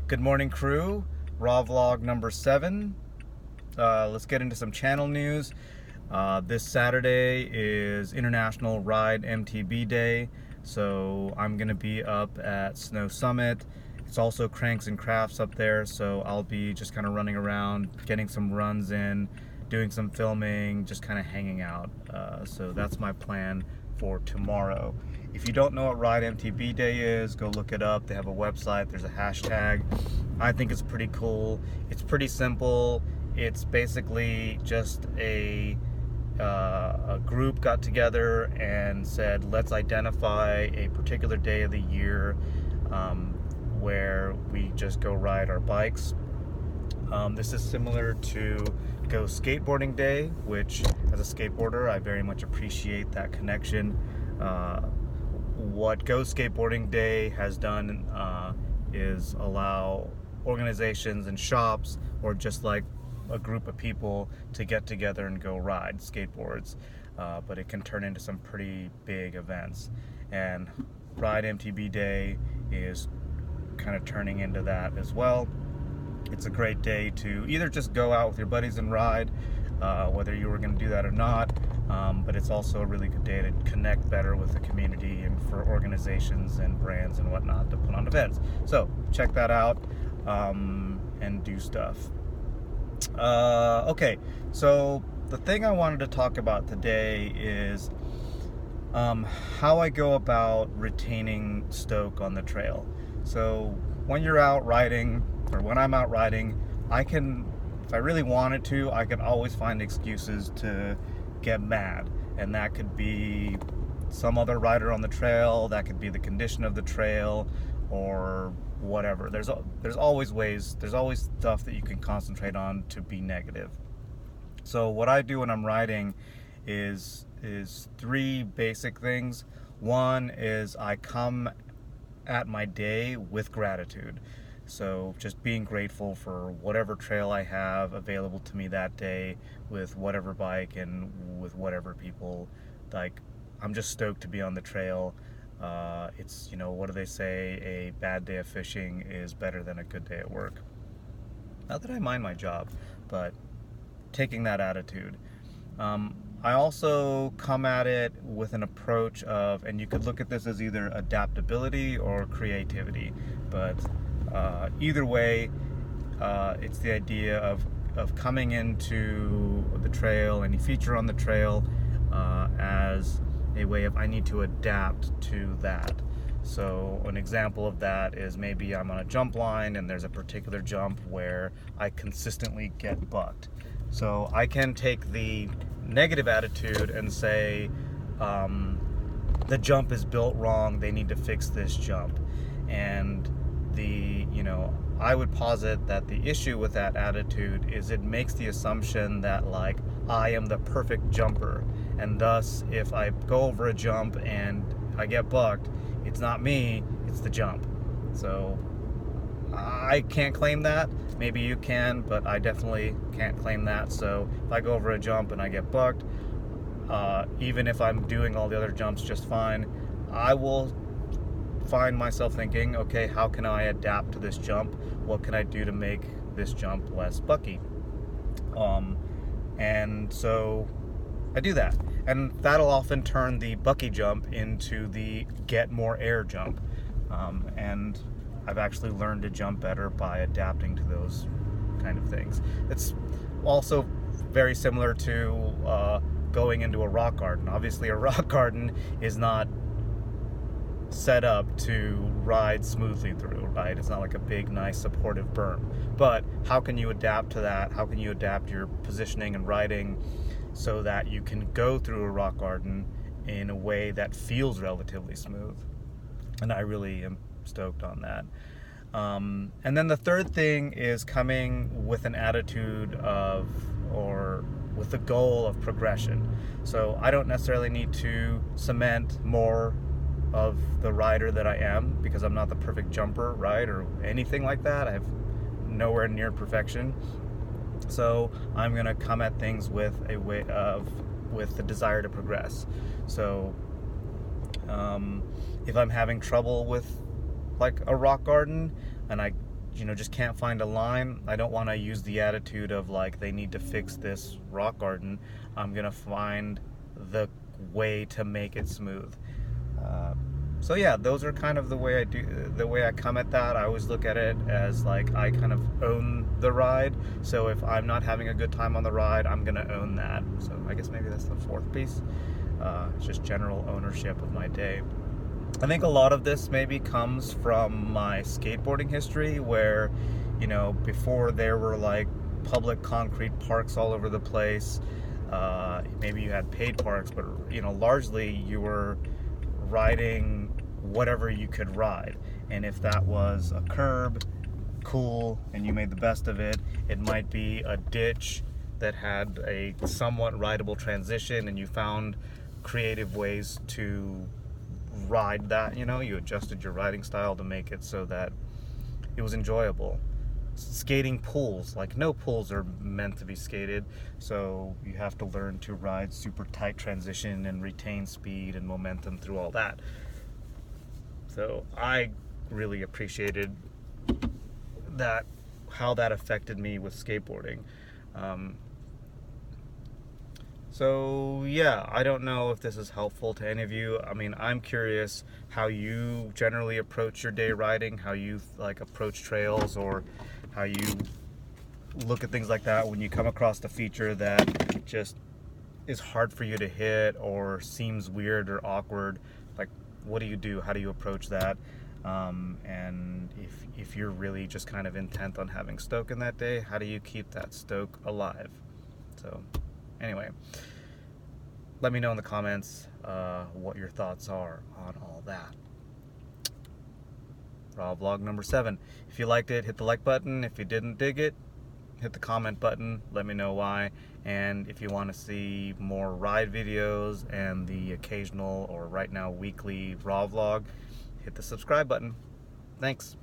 Good morning, crew. Raw vlog number 7. Let's get into some channel news. This Saturday is International Ride MTB Day, so I'm gonna be up at Snow Summit. It's also Cranks and Crafts up there, so I'll be just kind of running around, getting some runs in, doing some filming, just kind of hanging out. So that's my plan for tomorrow. If you don't know what Ride MTB Day is, go look it up. They have a website, there's a hashtag. I think it's pretty cool. It's pretty simple. It's basically just a group got together and said, let's identify a particular day of the year where we just go ride our bikes. This is similar to Go Skateboarding Day, which as a skateboarder, I very much appreciate that connection. What Go Skateboarding Day has done is allow organizations and shops, or just like a group of people, to get together and go ride skateboards. But it can turn into some pretty big events. And Ride MTB Day is kind of turning into that as well. It's a great day to either just go out with your buddies and ride, whether you were going to do that or not, but it's also a really good day to connect better with the community and for organizations and brands and whatnot to put on events. So check that out and do stuff. Okay, so the thing I wanted to talk about today is how I go about retaining stoke on the trail. So when you're out riding, or when I'm out riding, I can, if I really wanted to, I can always find excuses to get mad. And that could be some other rider on the trail, that could be the condition of the trail, or whatever. There's always ways, there's always stuff that you can concentrate on to be negative. So what I do when I'm riding is 3 basic things. One is I come at my day with gratitude. So just being grateful for whatever trail I have available to me that day, with whatever bike and with whatever people. Like, I'm just stoked to be on the trail. It's, you know, what do they say? A bad day of fishing is better than a good day at work. Not that I mind my job, but taking that attitude. I also come at it with an approach of, and you could look at this as either adaptability or creativity, but either way, it's the idea of coming into the trail, any feature on the trail, as a way of, I need to adapt to that. So an example of that is maybe I'm on a jump line and there's a particular jump where I consistently get bucked. So I can take the negative attitude and say, the jump is built wrong, they need to fix this jump. And I would posit that the issue with that attitude is it makes the assumption that, like, I am the perfect jumper, and thus if I go over a jump and I get bucked, it's not me, it's the jump. So I can't claim that. Maybe you can, but I definitely can't claim that. So if I go over a jump and I get bucked, even if I'm doing all the other jumps just fine, I will find myself thinking, okay, how can I adapt to this jump? What can I do to make this jump less bucky? And so I do that. And that'll often turn the bucky jump into the get more air jump. And I've actually learned to jump better by adapting to those kind of things. It's also very similar to going into a rock garden. Obviously, a rock garden is not set up to ride smoothly through, right? It's not like a big, nice, supportive berm. But how can you adapt to that? How can you adapt your positioning and riding so that you can go through a rock garden in a way that feels relatively smooth? And I really am stoked on that. And then the third thing is coming with an attitude of, or with the goal of progression. So I don't necessarily need to cement more of the rider that I am, because I'm not the perfect jumper, right, or anything like that. I have nowhere near perfection. So I'm gonna come at things with a way of, with the desire to progress. So if I'm having trouble with like a rock garden and I just can't find a line, I don't want to use the attitude of like they need to fix this rock garden. I'm gonna find the way to make it smooth. So yeah, those are kind of the way I come at that. I always look at it as like I kind of own the ride. So if I'm not having a good time on the ride, I'm gonna own that. So I guess maybe that's the fourth piece. It's just general ownership of my day. I think a lot of this maybe comes from my skateboarding history, where, before there were like public concrete parks all over the place. Maybe you had paid parks, but largely you were riding whatever you could ride. And if that was a curb, cool, and you made the best of it. It might be a ditch that had a somewhat rideable transition, and you found creative ways to ride that. You adjusted your riding style to make it so that it was enjoyable. Skating pools, like no pools are meant to be skated, so you have to learn to ride super tight transition and retain speed and momentum through all that. So I really appreciated that, how that affected me with skateboarding. So yeah, I don't know if this is helpful to any of you. I mean, I'm curious how you generally approach your day riding, how you like approach trails, or how you look at things like that when you come across a feature that just is hard for you to hit or seems weird or awkward. Like, what do you do? How do you approach that? And if you're really just kind of intent on having stoke in that day, how do you keep that stoke alive? So anyway, let me know in the comments what your thoughts are on all that. Raw vlog number 7. If you liked it, hit the like button. If you didn't dig it, hit the comment button. Let me know why. And if you want to see more ride videos and the occasional, or right now weekly, raw vlog, hit the subscribe button. Thanks.